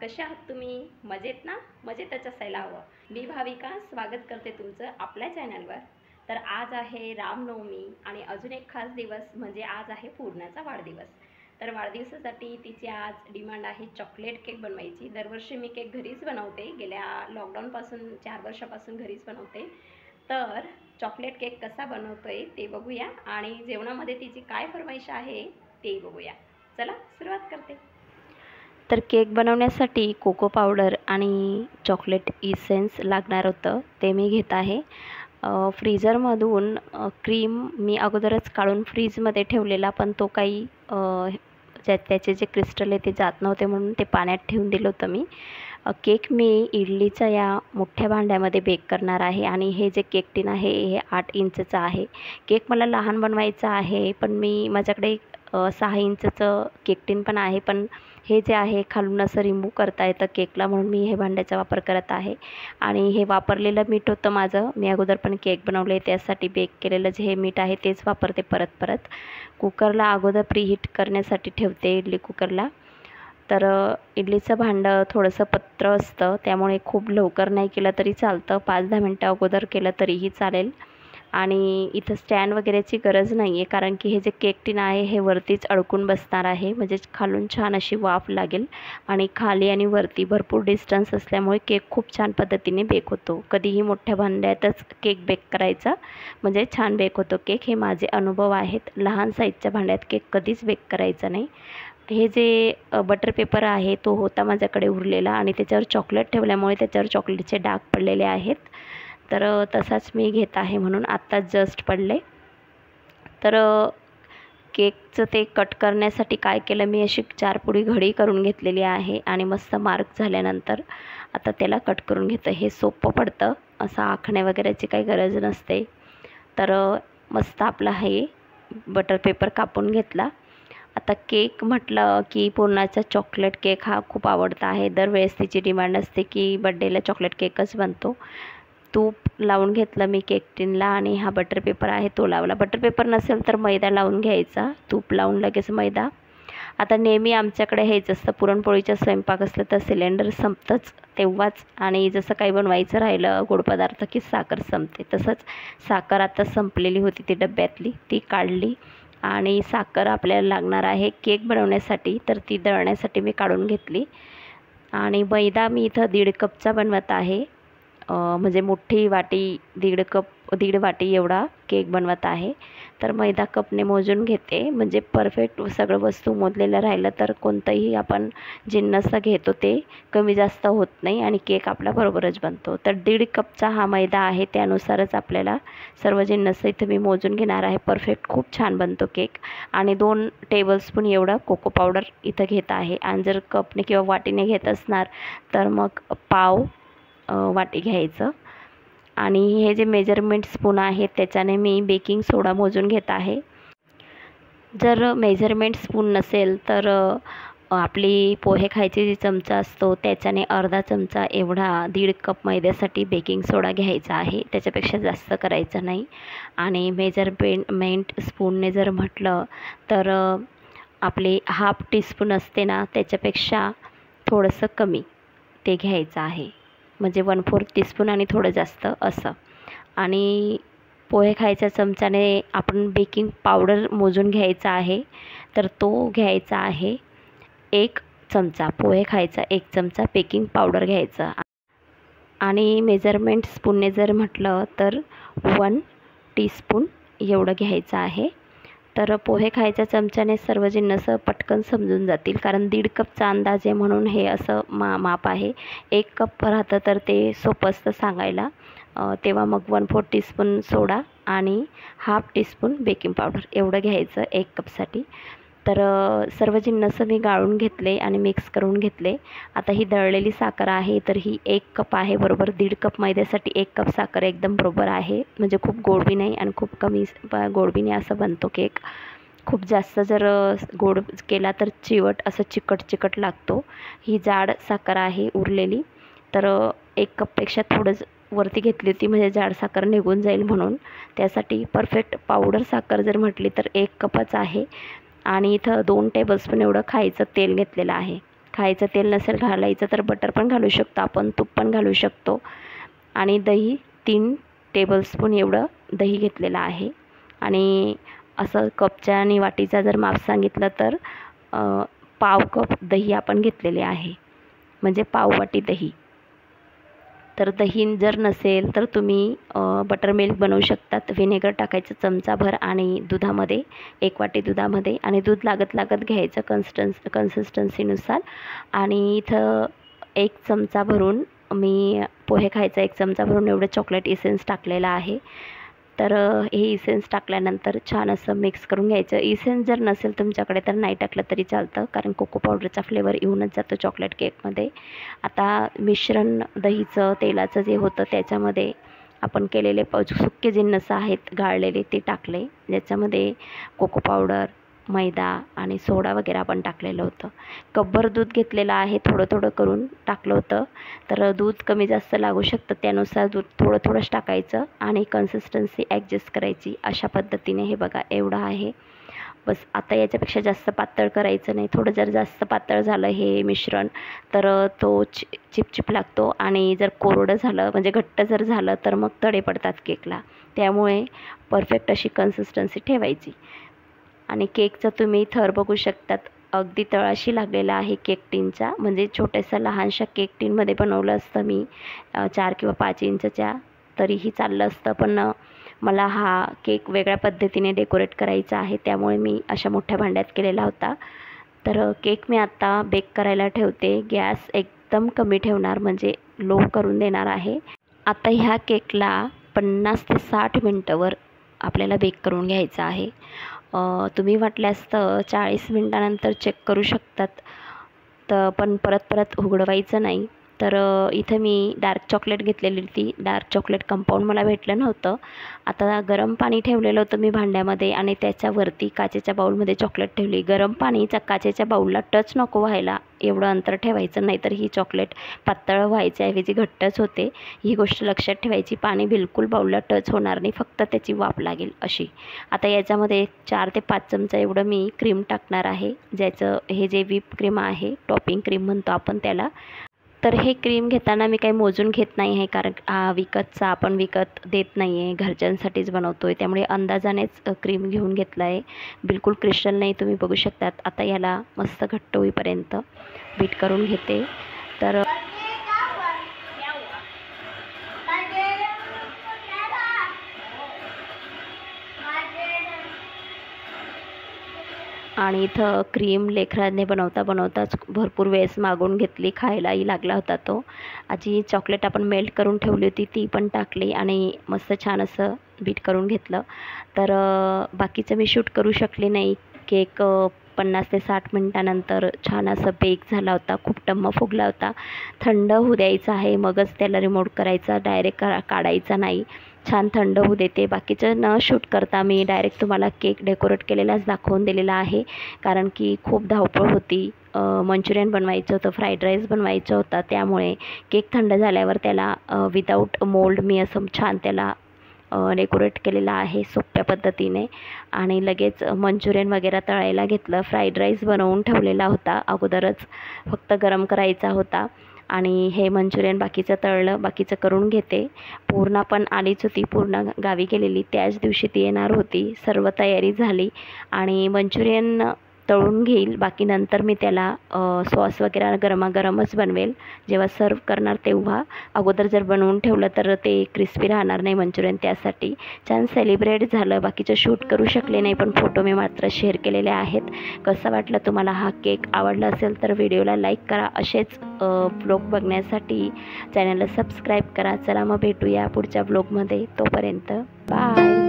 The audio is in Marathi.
कशा आहात तुम्ही? मजेत ना? मजेतच असायला हवं. मी भाविका स्वागत करते तुमचं आपल्या चॅनलवर. तर आज आहे रामनवमी आणि अजून एक खास दिवस म्हणजे आज आहे पूर्णाचा वाढदिवस. तर वाढदिवसासाठी तिची आज डिमांड आहे चॉकलेट केक बनवायची. दरवर्षी मी केक घरीच बनवते. गेल्या लॉकडाऊनपासून 4 वर्षापासून घरीच बनवते. तर चॉकलेट केक कसा बनवतोय ते बघूया आणि जेवणामध्ये तिची काय फर्माईश आहे तेही बघूया. चला सुरुवात करते. तर केक बनवण्यासाठी कोको पावडर आणि चॉकलेट इसेन्स लागणार होतं, ते मी घेत आहे. फ्रीझरमधून क्रीम मी अगोदरच काढून फ्रीजमध्ये ठेवलेला, पण तो काही त्याचे जे क्रिस्टल आहे ते जात नव्हते म्हणून ते पाण्यात ठेवून दिलं होतं मी. केक मी इडलीचा या मोठ्या भांड्यामध्ये बेक करणार आहे आणि हे जे केक टिन आहे हे 8 इंचचं आहे. केक मला लहान बनवायचा आहे, पण माझ्याकडे 6 इंचचं केक टिन पण आहे, पण हे जे आहे खालून असं रिमूव्ह करता येतं केकला, म्हणून मी हे भांड्याचा वापर करत आहे. आणि हे वापरलेलं मीठ होतं माझं, मी अगोदर पण केक बनवले त्यासाठी बेक केलेलं जे हे मीठ आहे तेच वापरते परत. कुकरला अगोदर प्रीहीट करण्यासाठी ठेवते इडली कुकरला. तर इडलीचं भांडं थोडंसं पत्र असतं, त्यामुळे खूप लवकर नाही केलं तरी चालतं, 5-10 मिनटं अगोदर केलं तरीही चालेल. आणि इथं स्टँड वगैरेची गरज नाही आहे, कारण की हे जे केक टिन आहे हे वरतीच अडकून बसणार आहे, म्हणजे खालून छान अशी वाफ लागेल आणि खाली आणि वरती भरपूर डिस्टन्स असल्यामुळे केक खूप छान पद्धतीने बेक होतो. कधीही मोठ्या भांड्यातच केक बेक करायचा म्हणजे छान बेक होतो केक, हे माझे अनुभव आहेत. लहान साईजच्या भांड्यात केक कधीच बेक करायचा नाही. हे जे बटर पेपर आहे तो होता माझ्याकडे उरलेला आणि त्याच्यावर चॉकलेट ठेवल्यामुळे त्याच्यावर चॉकलेटचे डाग पडलेले आहेत. तर तसाच मी घेत आहे म्हणून आत्ताच जस्ट पडले. तर केकचं ते कट करण्यासाठी काय केलं, मी अशी 4 पुडी घडी करून घेतलेली आहे आणि मस्त मार्क झाल्यानंतर आता त्याला कट करून घेतं. हे सोपं पडतं, असं आखणे वगैरेची काही गरज नसते. तर मस्त आपला हे बटर पेपर कापून घेतला. आता केक म्हटलं की पूर्णाचा चॉकलेट केक हा खूप आवडता आहे. दरवेळेस तिची डिमांड असते की बड्डेला चॉकलेट केकच बनतो. तूप लावून घेतलं मी केक टिनला आणि हा बटर पेपर आहे तो लावला. बटर पेपर नसेल तर मैदा लावून घ्यायचा, तूप लावून लगेच मैदा. आता नेहमी आमच्याकडे हेच असतं, पुरणपोळीचा स्वयंपाक असलं तर सिलेंडर संपतंच तेव्हाच, आणि जसं काही बनवायचं राहिलं गोड पदार्थ की साखर संपते. तसंच साखर आता संपलेली होती ती डब्यातली, ती काढली आणि साखर आपल्याला लागणार आहे केक बनवण्यासाठी, तर ती दळण्यासाठी मी काढून घेतली. आणि मैदा मी इथं 1.5 कपचा बनवत आहे, म्हणजे मोठी वाटी 1.5 वाटी एवढा केक बनवत आहे. तर मैदा कपने मोजून घेते, म्हणजे परफेक्ट सगळं वस्तू मोजलेलं राहिलं तर कोणतंही आपण जिन्नस घेतो ते कमी जास्त होत नाही आणि केक आपला बरोबरच बनतो. तर 1.5 कपचा हा मैदा आहे, त्यानुसारच आपल्याला सर्व जिन्नस इथं मी मोजून घेणार आहे. परफेक्ट खूप छान बनतो केक. आणि 2 टेबलस्पून एवढं कोको पावडर इथं घेत आहे. आणि जर कपने किंवा वाटीने घेत असणार तर मग पाव वाटी घ्यायचं. आणि हे जे मेजरमेंट स्पून आहे त्याच्याने मी बेकिंग सोडा मोजून घेत आहे. जर मेजरमेंट स्पून नसेल तर आपली पोहे खायची जी चमचा असतो त्याच्याने अर्धा चमचा एवढा 1.5 कप मैद्यासाठी बेकिंग सोडा घ्यायचा आहे, त्याच्यापेक्षा जास्त करायचं नाही. आणि मेजरमेंट स्पूनने जर म्हटलं तर आपली 1/2 टीस्पून असते ना त्याच्यापेक्षा थोडंसं कमी ते घ्यायचं आहे, म्हणजे 1/4 टीस्पून आणि थोडं जास्त असं. आणि पोहे खायच्या चमच्याने आपण बेकिंग पावडर मोजून घ्यायचा आहे, तर तो घ्यायचा आहे 1 चमचा. पोहे खायचा 1 चमचा बेकिंग पावडर घ्यायचं. आणि मेजरमेंट स्पूनने जर म्हटलं तर 1 टीस्पून एवढं घ्यायचं आहे. तर पोहे खायच्या चमच्याने सर्व जिन्नस पटकन समजून जातील, कारण 1.5 कपचा अंदाज आहे म्हणून हे असं माप आहे. 1 कप राहतं तर ते सोपं असतं सांगायला. तेव्हा मग 1/4 टीस्पून सोडा आणि 1/2 टीस्पून बेकिंग पावडर एवढं घ्यायचं 1 कपसाठी. तर सर्व जिन्नस मी गाळून घेतले आणि मिक्स करून घेतले. आता ही दळलेली साखर आहे, तर ही 1 कप आहे, बरोबर 1.5 कप मैद्यासाठी 1 कप साखर एकदम बरोबर आहे. म्हणजे खूप गोड बी नाही आणि खूप कमी गोड बी नाही, असं बनतो केक. खूप जास्त जर गोड केला तर चिवट असं चिकट लागतो. ही जाड साखर आहे उरलेली, तर 1 कपपेक्षा थोडंच वरती घेतली होती, म्हणजे जाड साखर निघून जाईल म्हणून. त्यासाठी परफेक्ट पावडर साखर जर म्हटली तर 1 कपच आहे. आणि इथं 2 टेबलस्पून एवढं खायचं तेल घेतलेलं आहे. खायचं तेल नसेल घालायचं तर बटर पण घालू शकतो आपण, तूप पण घालू शकतो. आणि दही 3 टेबलस्पून एवढं दही घेतलेलं आहे. आणि असं कपच्या आणि वाटीचा जर माप सांगितलं तर पाव कप दही आपण घेतलेले आहे, म्हणजे पाव वाटी दही. तर दही जर नसेल तर तुम्ही बटर मिल्क बनवू शकतात. व्हिनेगर टाकायचं चमचाभर आणि दुधामध्ये 1 वाटी दुधामध्ये, आणि दूध लागत लागत घ्यायचं कन्सिस्टन्सीनुसार. आणि इथं 1 चमचा भरून मी पोहे खायचा 1 चमचा भरून एवढं चॉकलेट इसेन्स टाकलेलं आहे. तर हे इसेन्स टाकल्यानंतर छान असं मिक्स करून घ्यायचं. इसेन्स जर नसेल तुमच्याकडे तर नाही टाकलं तरी चालतं, कारण कोको पावडरचा फ्लेवर येऊनच जातो चॉकलेट केकमध्ये. आता मिश्रण दहीचं तेलाचं जे होतं त्याच्यामध्ये आपण केलेले सुके जिन्नस आहेत गाळलेले ते टाकले, ज्याच्यामध्ये कोको पावडर, मैदा आणि सोडा वगैरे आपण टाकलेलं होतं. कपभर दूध घेतलेलं आहे, थोडं थोडं करून टाकलं होतं. तर दूध कमी जास्त लागू शकतं, त्यानुसार दूध थोडं थोडंच टाकायचं आणि कन्सिस्टन्सी ॲडजस्ट करायची. अशा पद्धतीने हे बघा एवढं आहे बस. आता याच्यापेक्षा जास्त पातळ करायचं नाही. थोडं जर जास्त पातळ झालं हे मिश्रण तर तो चिपचिप लागतो, आणि जर कोरडं झालं म्हणजे घट्ट जर झालं तर मग तडे पडतात केकला. त्यामुळे परफेक्ट अशी कन्सिस्टन्सी ठेवायची. आणि केकचं तुम्ही थर बघू शकतात, अगदी तळाशी लागलेला आहे केक टीनचा. म्हणजे छोट्याशा लहानशा केक टीनमध्ये बनवलं असतं मी 4 किंवा 5 इंचच्या तरीही चाललं असतं, पण मला हा केक वेगळ्या पद्धतीने डेकोरेट करायचा आहे, त्यामुळे मी अशा मोठ्या भांड्यात केलेला होता. तर केक मी आता बेक करायला ठेवते. गॅस एकदम कमी ठेवणार, म्हणजे लो करून देणार आहे. आता ह्या केकला 50 ते 60 मिनटावर आपल्याला बेक करून घ्यायचं आहे. तुम्ही वाटल्यास तर 40 मिनटानंतर चेक करू शकतात, तर पण परत परत उघडवायचं नाही. तर इथं मी डार्क चॉकलेट घेतलेली होती. डार्क चॉकलेट कंपाऊंड मला भेटलं नव्हतं. आता गरम पाणी ठेवलेलं होतं मी भांड्यामध्ये, आणि त्याच्यावरती काचेच्या बाऊलमध्ये चॉकलेट ठेवली. गरम पाणी काचेच्या बाऊलला टच नको व्हायला एवढं अंतर ठेवायचं, नाहीतर ही चॉकलेट पातळ व्हायच्याऐवजी घट्टच होते. ही गोष्ट लक्षात ठेवायची. पाणी बिलकुल बाऊलला टच होणार नाही, फक्त त्याची वाफ लागेल अशी. आता याच्यामध्ये 4 ते 5 चमचा एवढं मी क्रीम टाकणार आहे, ज्याचं हे जे व्हिप क्रीम आहे, टॉपिंग क्रीम म्हणतो आपण त्याला. तर हे क्रीम घेताना मी काही मोजून घेत नाही आहे, कारण विकतचा आपण विकत देत नाही आहे, घरच्यांसाठीच बनवतो आहे, त्यामुळे अंदाजानेच क्रीम घेऊन घेतला आहे. बिलकुल क्रिस्टल नाही, तुम्ही बघू शकतात. आता याला मस्त घट्ट होईपर्यंत बीट करून घेते. तर आणि इथं क्रीम लेकरांनी बनवता बनवताच भरपूर वेळेस मागून घेतली, खायलाही लागला होता तो. आजी चॉकलेट आपण मेल्ट करून ठेवली होती ती पण टाकली आणि मस्त छान असं बीट करून घेतलं. तर बाकीचं मी शूट करू शकले नाही. केक 50 ते 60 मिनटानंतर छान असं बेक झाला होता, खूप टम्म फुगला होता. थंड होऊ द्यायचा आहे, मगच त्याला रिमोट करायचा, डायरेक्ट काढायचा नाही. छान थंड होऊ देते. बाकीचं न शूट करता मी डायरेक्ट तुम्हाला केक डेकोरेट केलेलाच दाखवून दिलेला आहे, कारण की खूप धावपळ होती. मंचुरियन बनवायचं होतं, फ्राईड राईस बनवायचं होतं, त्यामुळे केक थंड झाल्यावर त्याला विदाऊट मोल्ड मी असं छान त्याला डेकोरेट केलेला आहे सोप्या पद्धतीने. आणि लगेच मंचुरियन वगैरे तळायला घेतलं. फ्राईड राईस बनवून ठेवलेला होता अगोदरच, फक्त गरम करायचा होता. आणि हे मंचुरियन बाकीचं तळलं, बाकीचं करून घेते. पूर्णा पण आलीच होती, पूर्ण गावी गेलेली, त्याच दिवशी ती येणार होती. सर्व तयारी झाली आणि मंचुरियन तळून घेईल, बाकी नंतर मी त्याला सॉस वगैरे गरमागरमच बनवेल जेव्हा सर्व करणार तेव्हा. अगोदर जर बनवून ठेवलं तर ते क्रिस्पी राहणार नाही मंचुरियन, त्यासाठी. छान सेलिब्रेट झालं. बाकीचं शूट करू शकले नाही, पण फोटो मी मात्र शेअर केलेले आहेत. कसं वाटलं तुम्हाला हा केक? आवडला असेल तर व्हिडिओला लाईक करा. असेच ब्लॉग बघण्यासाठी चॅनलला सबस्क्राईब करा. चला मग भेटूया पुढच्या ब्लॉगमध्ये. तोपर्यंत बाय.